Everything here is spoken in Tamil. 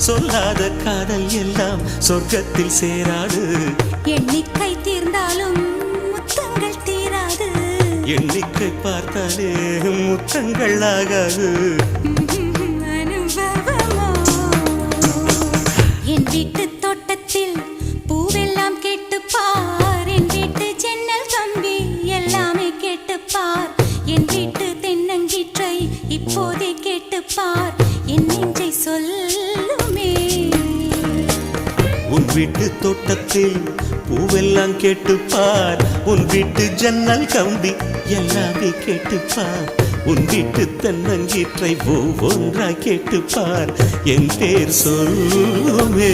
சொல்லாத காதல் எல்லாம் சொர்க்கத்தில் சேராது. எண்ணிக்கை தீர்ந்தாலும் முத்தங்கள் தீராது. எண்ணிக்கை பார்த்தாலே முத்தங்கள் ஆகாது. அனுபவமோ என் வீட்டு தோட்டத்தில் பூவெல்லாம் கேட்டுப்பார். என் வீட்டு ஜன்னல் கம்பி எல்லாமே கேட்டுப்பார். என் வீட்டு தென்னங்கீற்றை இப்போதே கேட்டுப்பார். என் நெஞ்சை சொல்லுமே. உன் வீட்டு தோட்டத்தில் பூவெல்லாம் கேட்டுப்பார். உன் வீட்டு ஜன்னல் கம்பி எல்லாமே கேட்டுப்பார். உன் வீட்டு தென்னங்கீற்றை ஒவ்வொன்றா கேட்டுப்பார். என் பேர் சொல்லுமே.